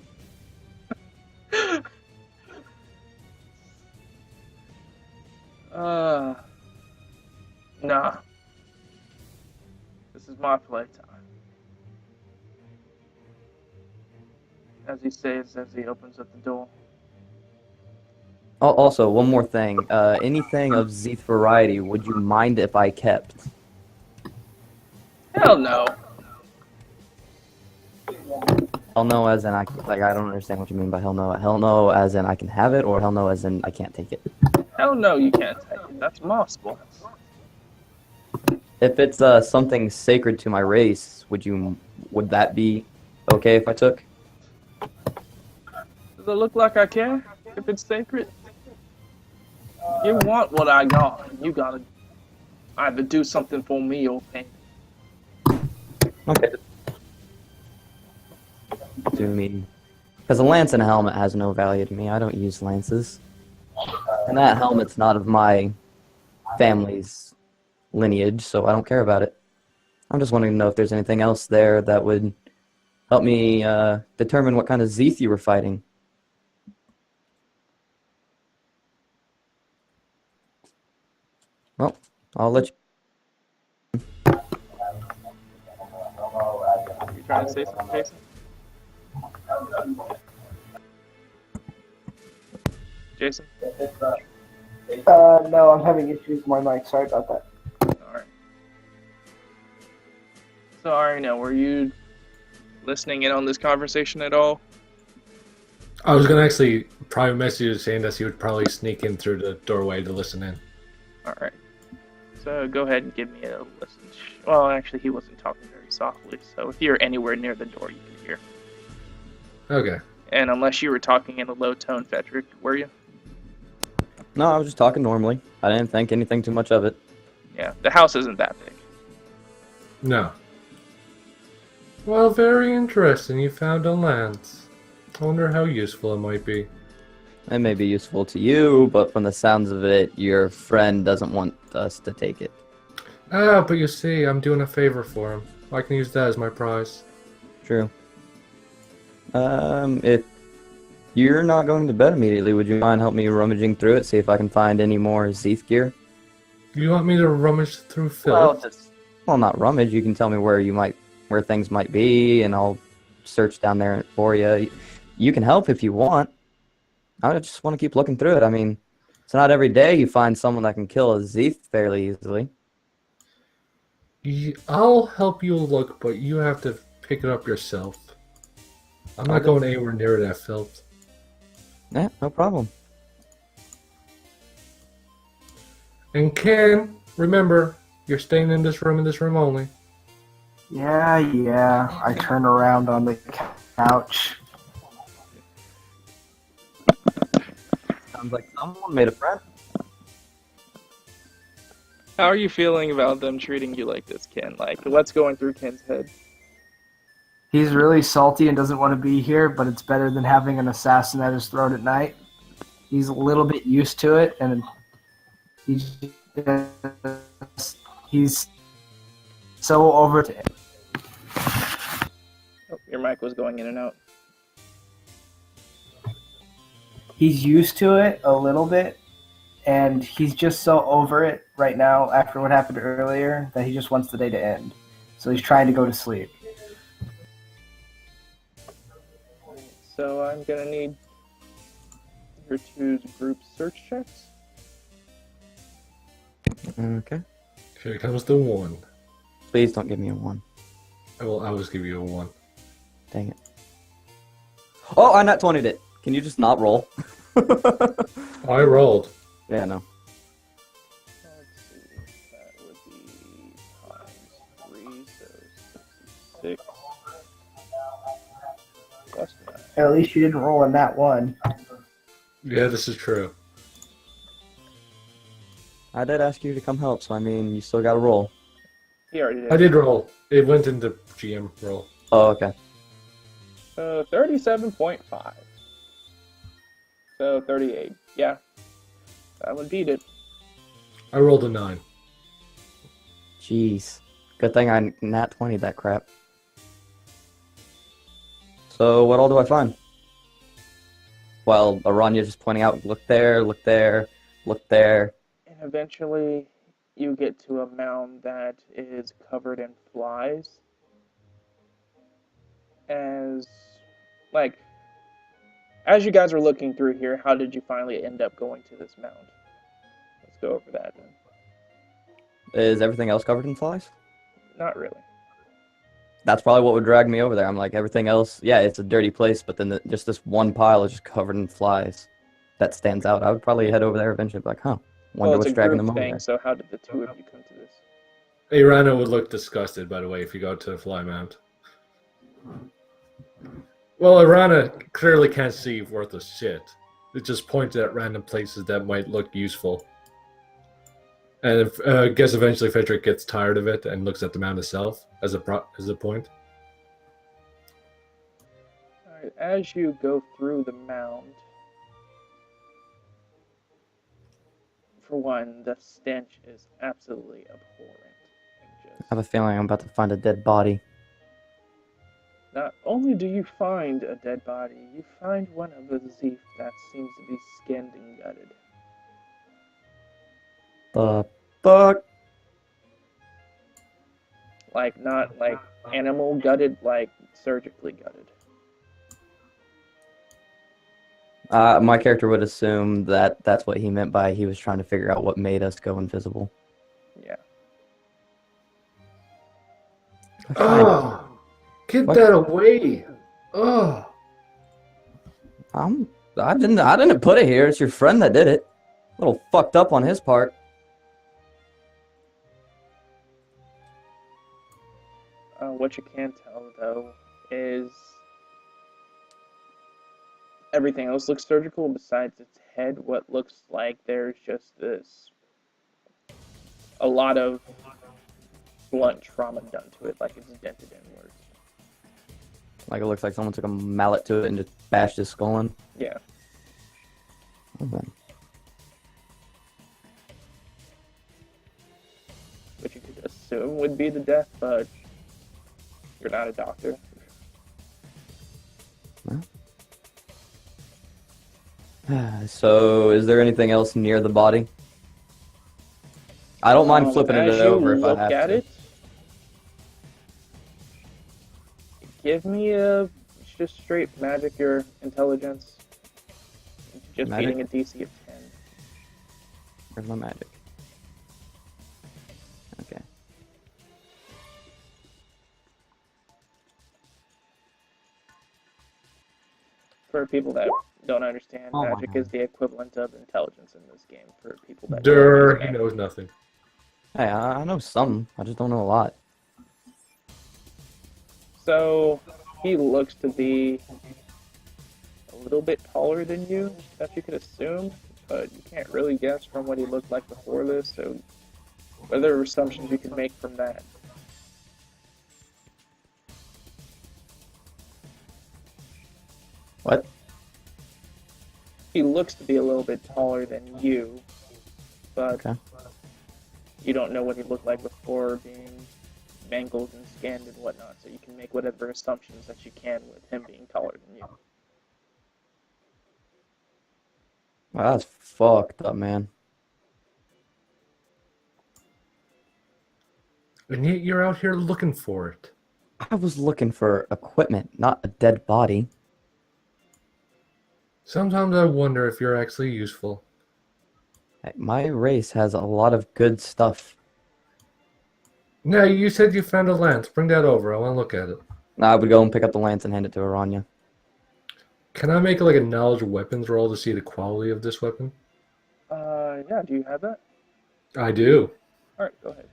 Nah. This is my playtime. As he says as he opens up the door. Oh, also, one more thing. Anything of Zeeth variety, would you mind if I kept? Hell no. Hell no, as in I don't understand what you mean by hell no. Hell no, as in I can have it, or hell no, as in I can't take it. Hell no, you can't take it. That's my sport. If it's something sacred to my race, would that be okay if I took? Does it look like I care? If it's sacred? You want what I got, and you gotta either do something for me or pay me. Okay. Do me. Because a lance and a helmet has no value to me. I don't use lances. And that helmet's not of my family's lineage, so I don't care about it. I'm just wanting to know if there's anything else there that would help me determine what kind of Zeeth you were fighting. Well, I'll let you. You trying to say something, Jason? Jason? No, I'm having issues with my mic. Sorry about that. Alright. So, Arina, were you listening in on this conversation at all? I was gonna actually private message you saying that he would probably sneak in through the doorway to listen in. Alright. So go ahead and give me a listen. Well, actually, he wasn't talking very softly, so if you're anywhere near the door, you can hear. Okay. And unless you were talking in a low tone, Fedric, were you? No, I was just talking normally. I didn't think anything too much of it. Yeah, the house isn't that big. No. Well, very interesting. You found a lance. I wonder how useful it might be. It may be useful to you, but from the sounds of it, your friend doesn't want us to take it. Ah, but you see, I'm doing a favor for him. I can use that as my prize. True. If you're not going to bed immediately, would you mind help me rummaging through it, see if I can find any more Zeeth gear? You want me to rummage through filth? Well, not rummage. You can tell me where things might be, and I'll search down there for you. You can help if you want. I just want to keep looking through it. I mean, it's not every day you find someone that can kill a Zeeth fairly easily. I'll help you look, but you have to pick it up yourself. I'm not going anywhere near that filth. Yeah, no problem. And Ken, remember, you're staying in this room only. Yeah. I turn around on the couch. Sounds like someone made a friend. How are you feeling about them treating you like this, Ken? Like, what's going through Ken's head? He's really salty and doesn't want to be here, but it's better than having an assassin at his throat at night. He's a little bit used to it, and he's so over it. Oh, your mic was going in and out. He's used to it a little bit, and he's just so over it right now after what happened earlier that he just wants the day to end. So he's trying to go to sleep. So I'm gonna need your two's group search checks. Okay. Here comes the 1. Please don't give me a 1. I will always give you a 1. Dang it. Oh, I nat 20'd it. Can you just not roll? I rolled. Yeah, no. Let's see, that would be times 3, so 66. Plus 9. At least you didn't roll in that one. Yeah, this is true. I did ask you to come help, so I mean, you still gotta roll. He already did. I did roll. It went into GM roll. Oh, okay. 37.5. So 38. Yeah. That would beat it. I rolled a 9. Jeez. Good thing I nat 20 that crap. So, what all do I find? Well, Aranya just pointing out, look there, look there, look there. And eventually you get to a mound that is covered in flies. As you guys are looking through here, how did you finally end up going to this mound? Let's go over that then. Is everything else covered in flies? Not really. That's probably what would drag me over there. I'm like, everything else, yeah, it's a dirty place, but then just this one pile is just covered in flies. That stands out. I would probably head over there eventually, like, wonder Well, it's what's a dragging group them over thing, there. so how did the two of you come to this? Irana would look disgusted, by the way, if you go to the fly mount. Well, Irana clearly can't see worth a shit. It just points at random places that might look useful. And I guess eventually Frederick gets tired of it and looks at the mound itself as a point. Alright, as you go through the mound, for one, the stench is absolutely abhorrent. I have a feeling I'm about to find a dead body. Not only do you find a dead body, you find one of the Zeef that seems to be skinned and gutted. The fuck? Like, not like animal gutted, like surgically gutted. My character would assume that that's what he meant by he was trying to figure out what made us go invisible. Yeah. Oh, get What? that away! Oh, I didn't put it here. It's your friend that did it. A little fucked up on his part. What you can tell, though, is everything else looks surgical besides its head. What looks like there's just a lot of blunt trauma done to it, like it's dented inwards. Like it looks like someone took a mallet to it and just bashed his skull in. Yeah. Okay. Which you could assume would be the death, but you're not a doctor. So, is there anything else near the body? I don't mind flipping it as over you if I look have at to. it, give me a just straight magic your intelligence. Just Magic? beating a DC of 10. Where's my magic? Okay. For people that don't understand, Oh my magic God. is the equivalent of intelligence in this game. For people that Durr, don't he use knows magic. nothing. Hey, I know some. I just don't know a lot. So he looks to be a little bit taller than you, that you could assume, but you can't really guess from what he looked like before this. So what other assumptions you can make from that? What? He looks to be a little bit taller than you, but Okay. you don't know what he looked like before being mangled and scanned and whatnot, so you can make whatever assumptions that you can with him being taller than you. Wow, that's fucked up, man. And yet you're out here looking for it. I was looking for equipment, not a dead body. Sometimes I wonder if you're actually useful. Hey, my race has a lot of good stuff. Now, you said you found a lance. Bring that over. I want to look at it. I would go and pick up the lance and hand it to Aranya. Can I make like a knowledge of weapons roll to see the quality of this weapon? Yeah, do you have that? I do. Alright, go ahead.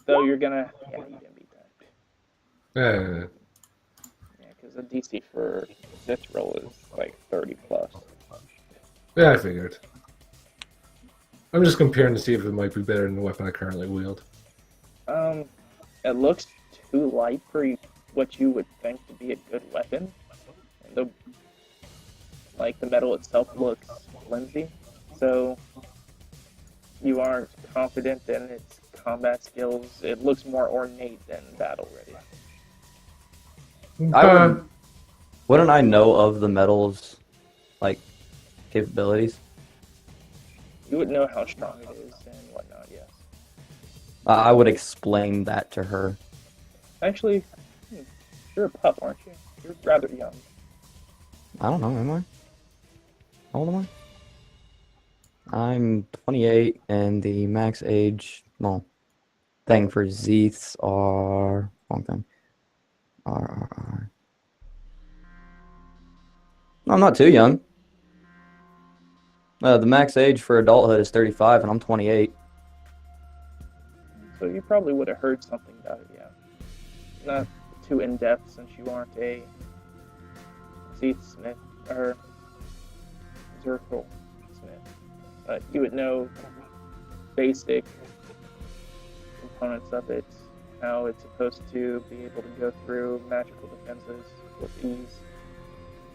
Though you're gonna, yeah, you didn't beat that. Eh, Yeah, because the DC for this roll is like 30 plus. yeah, I figured. I'm just comparing to see if it might be better than the weapon I currently wield. It looks too light for what you would think to be a good weapon. And the metal itself looks flimsy, so you aren't confident in its combat skills. It looks more ornate than battle ready. Wouldn't I know of the metal's, like, capabilities? You would know how strong it is and whatnot, yes. I would explain that to her. Actually, you're a pup, aren't you? You're rather young. I don't know, am I? How old am I? I'm 28, and the max age, well, thing for Zeeths are, wrong thing. R. No, I'm not too young. The max age for adulthood is 35, and I'm 28. So you probably would have heard something about it, yeah. Not too in-depth since you aren't a Zeeth Smith, or Zerkel Smith. But you would know basic components of it, how it's supposed to be able to go through magical defenses with ease.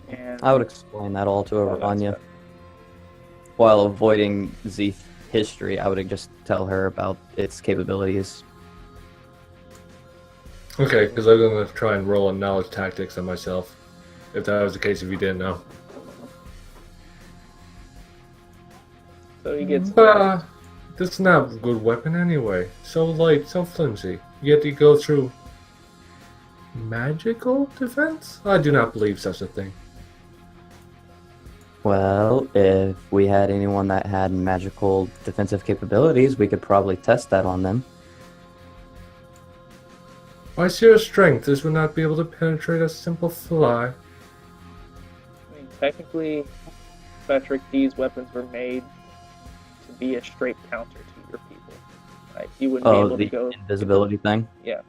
And I would explain that all to all that Aranya. stuff. While avoiding Zeeth history, I would just tell her about its capabilities. Okay, because I'm going to try and roll a knowledge tactics on myself. If that was the case, if you didn't know. So he gets This is not a good weapon anyway. So light, so flimsy. You have to go through magical defense? I do not believe such a thing. Well, if we had anyone that had magical defensive capabilities, we could probably test that on them. By sheer strength, this would not be able to penetrate a simple fly. I mean, technically, Patrick, these weapons were made to be a straight counter to your people. Like, you wouldn't be able the to go... invisibility thing? Yeah.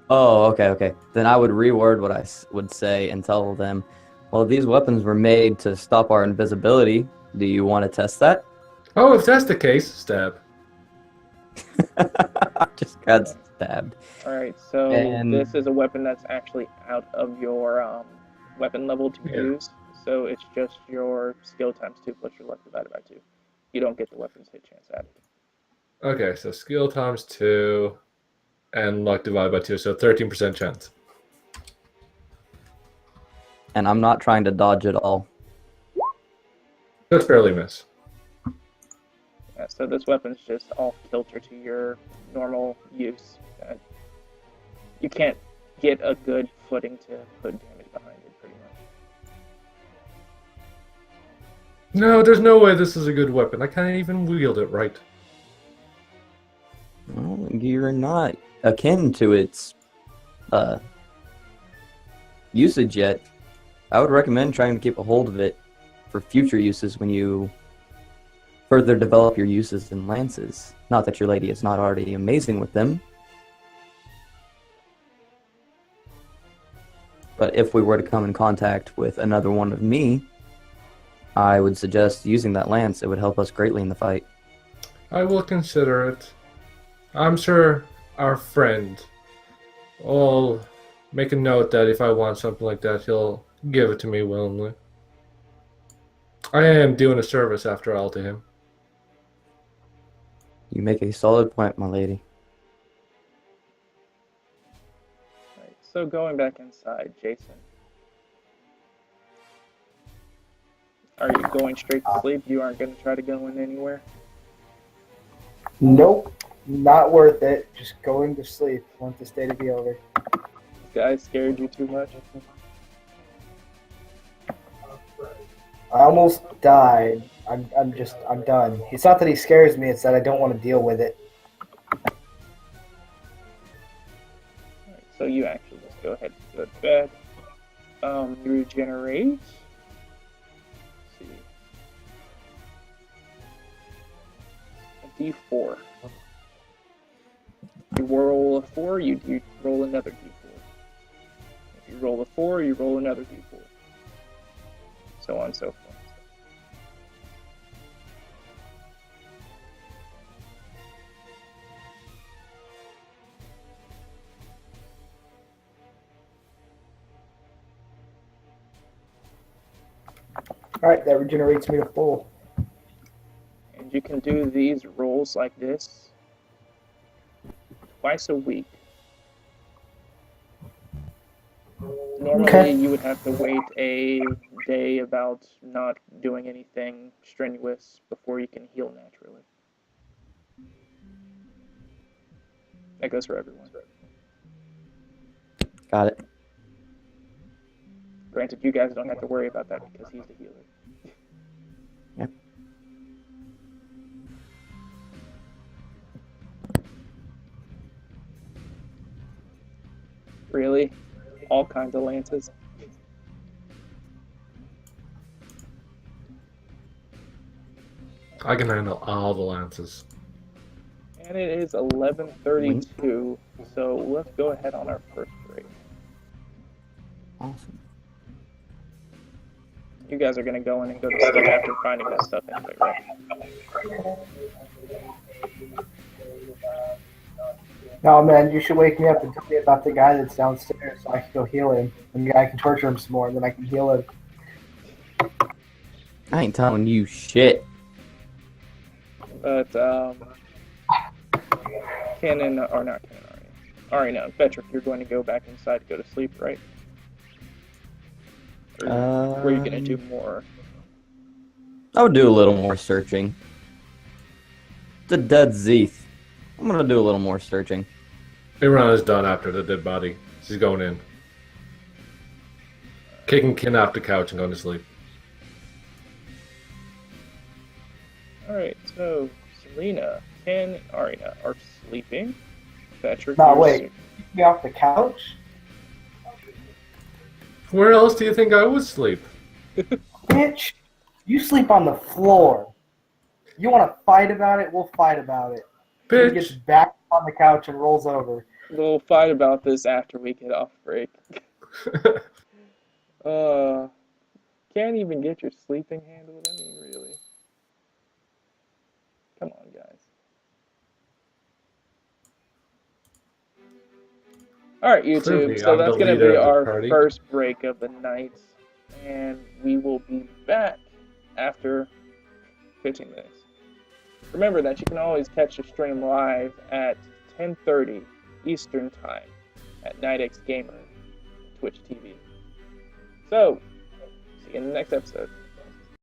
Oh, okay. Then I would reword what I would say and tell them, well, these weapons were made to stop our invisibility. Do you want to test that? Oh, if that's the case, stab. Just got stabbed. Alright, so And- this is a weapon that's actually out of your weapon level to Yeah. use. So it's just your skill times 2 plus your luck divided by 2. You don't get the weapons hit chance added. Okay, so skill times 2 and luck divided by 2, so 13% chance. And I'm not trying to dodge at all. Just barely miss. Yeah, so this weapon's just off kilter to your normal use. You can't get a good footing to put damage behind it, pretty much. No, there's no way this is a good weapon. I can't even wield it right. Well, you're not akin to its usage yet. I would recommend trying to keep a hold of it for future uses when you further develop your uses in lances. Not that your lady is not already amazing with them. But if we were to come in contact with another one of me, I would suggest using that lance. It would help us greatly in the fight. I will consider it. I'm sure our friend will make a note that if I want something like that, he'll give it to me willingly. I am doing a service after all to him. You make a solid point, my lady. Right, so going back inside, Jason. Are you going straight to sleep? You aren't going to try to go in anywhere? Nope, not worth it. Just going to sleep. Want this day to be over. This guy scared you too much? I almost died. I'm done. It's not that he scares me, it's that I don't want to deal with it. Right, so you actually just go ahead and go to bed. You regenerate. Let's see. A D4. You roll a 4, you roll another D4. If you roll a 4, you roll another D4. So on and so forth. Alright, that regenerates me to full. And you can do these rolls like this twice a week. Normally, Okay. you would have to wait a day about not doing anything strenuous before you can heal naturally. That goes for everyone. Got it. Granted, you guys don't have to worry about that because he's the healer. Yep. Really? All kinds of lances? I can handle all the lances. And it is 11:32, so let's go ahead on our first break. Awesome. You guys are going to go in and go to sleep after finding that stuff anyway, right? No, man, you should wake me up and tell me about the guy that's downstairs so I can go heal him. And I can torture him some more, and then I can heal him. I ain't telling you shit. But, Canon, or not Canon, Arena and Petrick, you're going to go back inside to go to sleep, right? Or were you going to do more? I would do a little more searching. It's a dead Zeeth. I'm gonna do a little more searching. Imran is done after the dead body. She's going in. Kicking Kin off the couch and going to sleep. Alright, so Selena, Ken, and Arena are sleeping. Petrick, No, you're wait. Kick me off the couch? Where else do you think I would sleep? Bitch, you sleep on the floor. You want to fight about it? We'll fight about it. He gets Bitch. back on the couch and rolls over. We'll fight about this after we get off break. Can't even get your sleeping handled. I mean, really. Come on, guys. Alright, YouTube. Clearly, So I'm that's the going to leader be of the our party. first break of the night. And we will be back after pitching this. Remember that you can always catch the stream live at 10:30 Eastern Time at NightX Gamer, Twitch TV. So, see you in the next episode.